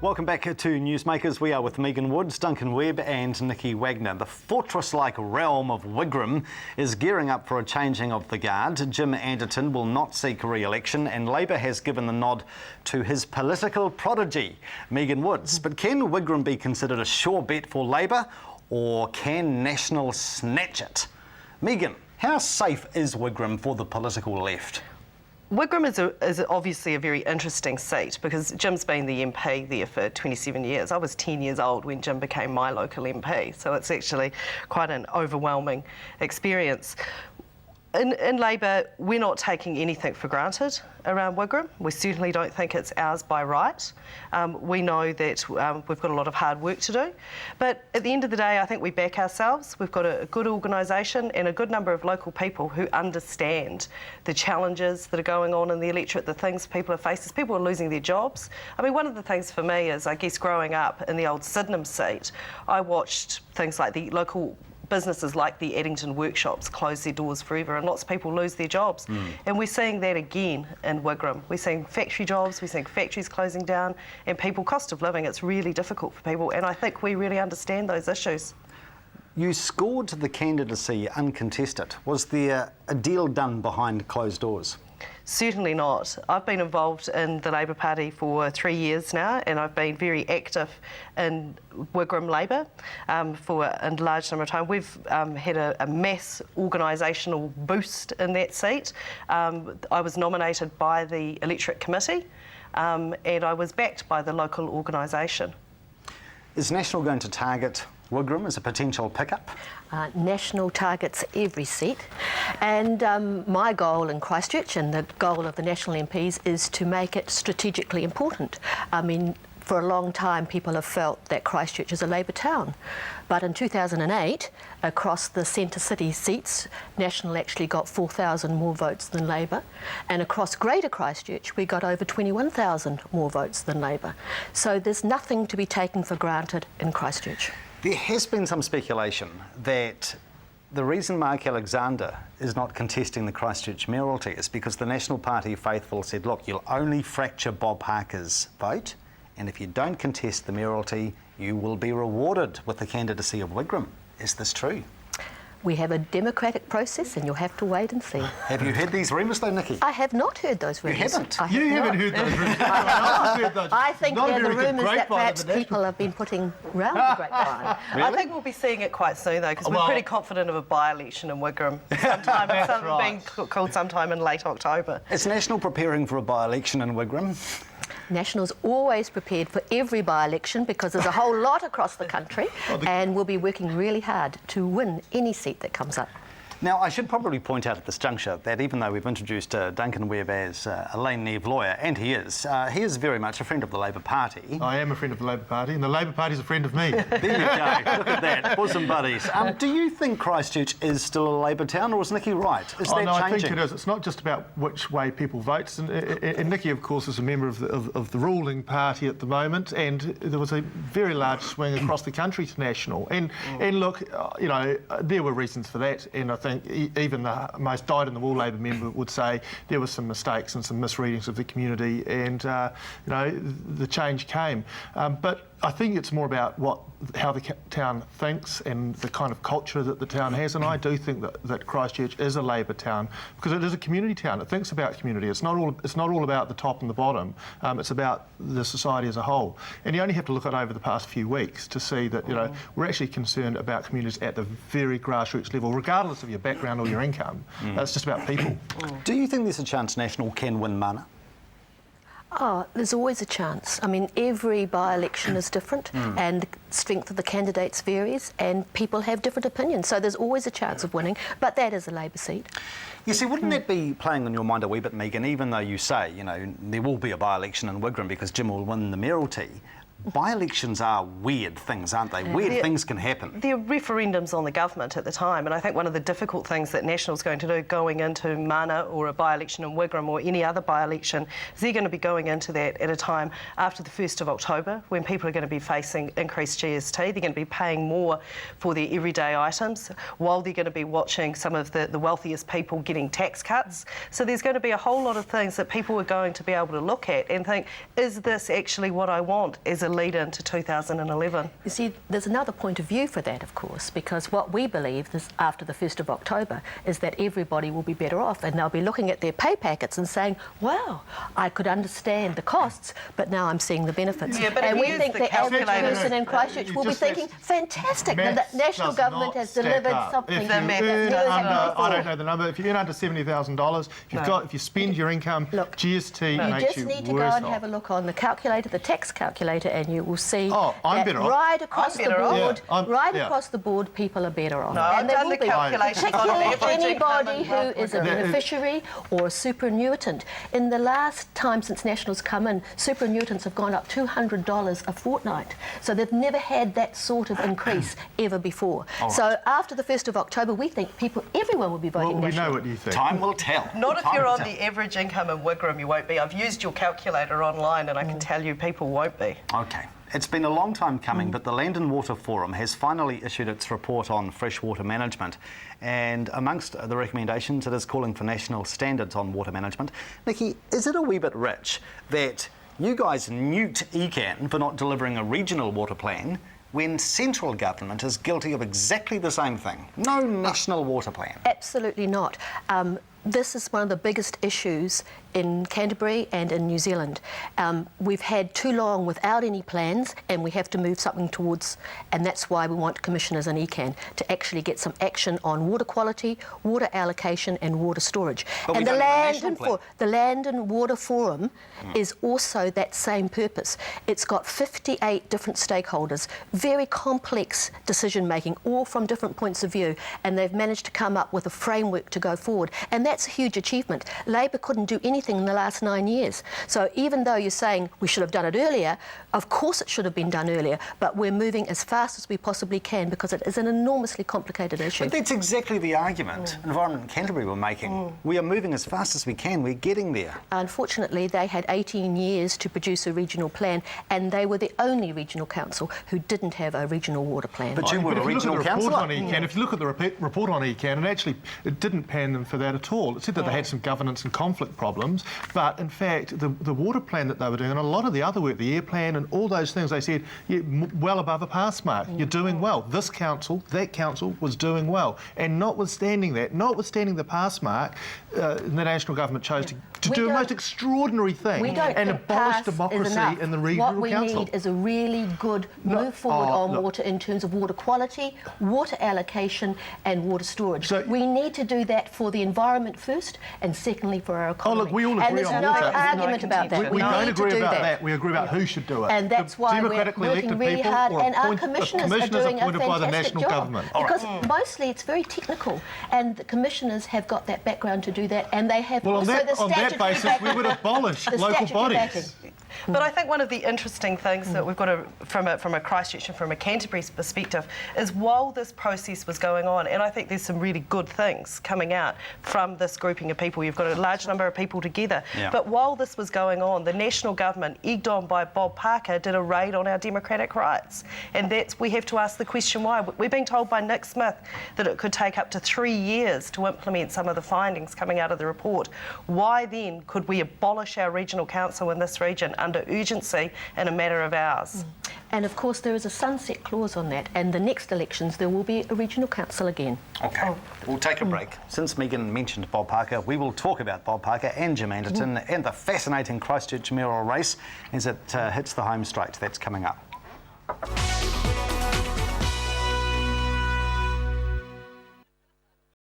Welcome back to NewsMakers. We are with Megan Woods, Duncan Webb and Nicky Wagner. The fortress-like realm of Wigram is gearing up for a changing of the guard. Jim Anderton will not seek re-election and Labor has given the nod to his political prodigy, Megan Woods. But can Wigram be considered a sure bet for Labor or can National snatch it? Megan, how safe is Wigram for the political left? Wigram is obviously a very interesting seat because Jim's been the MP there for 27 years. I was 10 years old when Jim became my local MP, so it's actually quite an overwhelming experience. In Labor, we're not taking anything for granted around Wigram. We certainly don't think it's ours by right. We know that we've got a lot of hard work to do. But at the end of the day, I think we back ourselves. We've got a good organisation and a good number of local people who understand the challenges that are going on in the electorate, the things people are facing. People are losing their jobs. I mean, one of the things for me is, I guess, growing up in the old Sydenham seat, I watched things like the local businesses like the Addington workshops close their doors forever and lots of people lose their jobs. And we're seeing that again in Wigram. We're seeing factory jobs, we're seeing factories closing down and people, cost of living, it's really difficult for people and I think we really understand those issues. You scored the candidacy uncontested. Was there a deal done behind closed doors? Certainly not. I've been involved in the Labor Party for 3 years now and I've been very active in Wigram Labor for a large number of time. We've had a mass organisational boost in that seat. I was nominated by the electorate committee and I was backed by the local organisation. Is National going to target Wigram as a potential pickup? National targets every seat and my goal in Christchurch and the goal of the National MPs is to make it strategically important. I mean, for a long time people have felt that Christchurch is a Labor town, but in 2008 across the centre city seats National actually got 4,000 more votes than Labor and across Greater Christchurch we got over 21,000 more votes than Labor. So there's nothing to be taken for granted in Christchurch. There has been some speculation that the reason Mark Alexander is not contesting the Christchurch mayoralty is because the National Party faithful said, look, you'll only fracture Bob Harker's vote, and if you don't contest the mayoralty, you will be rewarded with the candidacy of Wigram. Is this true? We have a democratic process and you'll have to wait and see. Have you heard these rumours though, Nicky? I have not heard those rumours. You haven't? You haven't heard those rumours. I think they're the rumours that perhaps people have been putting round the grapevine. Really? I think we'll be seeing it quite soon though, because we're pretty confident of a by-election in Wigram being called sometime in late October. Is National preparing for a by-election in Wigram? National's always prepared for every by-election because there's a whole lot across the country and we'll be working really hard to win any seat that comes up. Now, I should probably point out at this juncture that even though we've introduced Duncan Webb as a Lane Neave lawyer, and he is very much a friend of the Labor Party. I am a friend of the Labor Party, and the Labor Party's a friend of me. There you go. Look at that. Bosom buddies. Do you think Christchurch is still a Labor town, or is Nicky right? Is that no, changing? I think it is. It's not just about which way people vote. And Nicky, of course, is a member of the ruling party at the moment, and there was a very large swing across the country to National. And look, you know, there were reasons for that, and I think even the most dyed-in-the-wool Labor member would say there were some mistakes and some misreadings of the community, and you know, the change came. But I think it's more about how the town thinks and the kind of culture that the town has, and I do think that Christchurch is a Labor town because it is a community town. It thinks about community. It's not all about the top and the bottom. It's about the society as a whole. And you only have to look at over the past few weeks to see that, you know, we're actually concerned about communities at the very grassroots level, regardless of your background or your income. It's just about people. Do you think there's a chance National can win mana? Oh, there's always a chance. I mean, every by-election is different and the strength of the candidates varies and people have different opinions. So there's always a chance of winning, but that is a Labor seat. You see, wouldn't that be playing on your mind a wee bit, Megan, even though you say, you know, there will be a by-election in Wigram because Jim will win the mayoralty? By-elections are weird things, aren't they? Weird things can happen. There are referendums on the government at the time, and I think one of the difficult things that National's going to do going into Mana or a by-election in Wigram or any other by-election is they're going to be going into that at a time after the 1st of October when people are going to be facing increased GST. They're going to be paying more for their everyday items while they're going to be watching some of the wealthiest people getting tax cuts. So there's going to be a whole lot of things that people are going to be able to look at and think, is this actually what I want as a lead into 2011. You see, there's another point of view for that, of course, because what we believe is after the 1st of October is that everybody will be better off, and they'll be looking at their pay packets and saying, wow, I could understand the costs, but now I'm seeing the benefits. Yeah, but and if we you think use the the average calculator- person in Christchurch will be thinking, fantastic, the national government has delivered something. If you The math earn doesn't under, work. I don't know the number, if you earn under $70,000, if you spend your income, Look, GST You makes just you need to go worse and off. have a look on the calculator, the tax calculator, and you will see Oh, I'm that better off. right across the better off. board, Yeah, across the board, people are better off. No, I've and they done will the be. calculations on Particularly average income anybody and who wealth is a would- beneficiary or a superannuitant. In the last time since National's come in, superannuitants have gone up $200 a fortnight. So they've never had that sort of increase ever before. So after the 1st of October, we think everyone will be voting Well, we National. know what you think. Time will tell. Not if Time you're will on tell. the average income in Wigram, you won't be. I've used your calculator online and I can tell you people won't be. Okay. It's been a long time coming, but the Land and Water Forum has finally issued its report on freshwater management. And amongst the recommendations, it is calling for national standards on water management. Nicky, is it a wee bit rich that you guys newt ECAN for not delivering a regional water plan when central government is guilty of exactly the same thing? No national water plan. Absolutely not. This is one of the biggest issues in Canterbury and in New Zealand. We've had too long without any plans, and we have to move something towards, and that's why we want commissioners in ECAN to actually get some action on water quality, water allocation and water storage. But we And don't have a national plan. the Land and Water Forum is also that same purpose. It's got 58 different stakeholders, very complex decision making, all from different points of view, and they've managed to come up with a framework to go forward. And that's a huge achievement. Labor couldn't do anything in the last 9 years. So even though you're saying we should have done it earlier, of course it should have been done earlier, but we're moving as fast as we possibly can because it is an enormously complicated issue. But that's exactly the argument Environment Canterbury were making. We are moving as fast as we can. We're getting there. Unfortunately, they had 18 years to produce a regional plan, and they were the only regional council who didn't have a regional water plan. But you were But a if you look at regional the report councillor. on ECAN, if you look at the report on ECAN, and actually it didn't pan them for that at all. It said that they had some governance and conflict problems, but in fact the water plan that they were doing and a lot of the other work, the air plan and all those things, they said well above a pass mark. You're doing well. This council, that council was doing well, and notwithstanding the pass mark, the national government chose to We do a don't- most extraordinary thing We don't and think abolish pass is democracy enough. in the regional What we council. need is a really good move forward on water in terms of water quality, water allocation and water storage. So- we need to do that for the environment first, and secondly for our economy. look, we all and agree there's on no water. argument about that. We need don't to agree do about that. We agree about who should do it. And that's The why we're democratically working elected really people hard, or and our appoint- commissioners are commissioners doing a appointed by the fantastic national job. government. Because mostly it's very technical, and the commissioners have got that background to do that, and they have Well, on also that, the on that statutory basis, backing. we would abolish The local statutory bodies. backing. But I think one of the interesting things that we've got from a Christchurch and from a Canterbury perspective is while this process was going on, and I think there's some really good things coming out from this grouping of people. You've got a large number of people together. Yeah. But while this was going on, the national government, egged on by Bob Parker, did a raid on our democratic rights. And we have to ask the question why. We're being told by Nick Smith that it could take up to 3 years to implement some of the findings coming out of the report. Why then could we abolish our regional council in this region under urgency in a matter of hours? And of course there is a sunset clause on that, and the next elections there will be a regional council again. Okay, we'll take a break. Since Megan mentioned Bob Parker, we will talk about Bob Parker and Jim Anderton and the fascinating Christchurch mayoral race as it hits the home straight. That's coming up.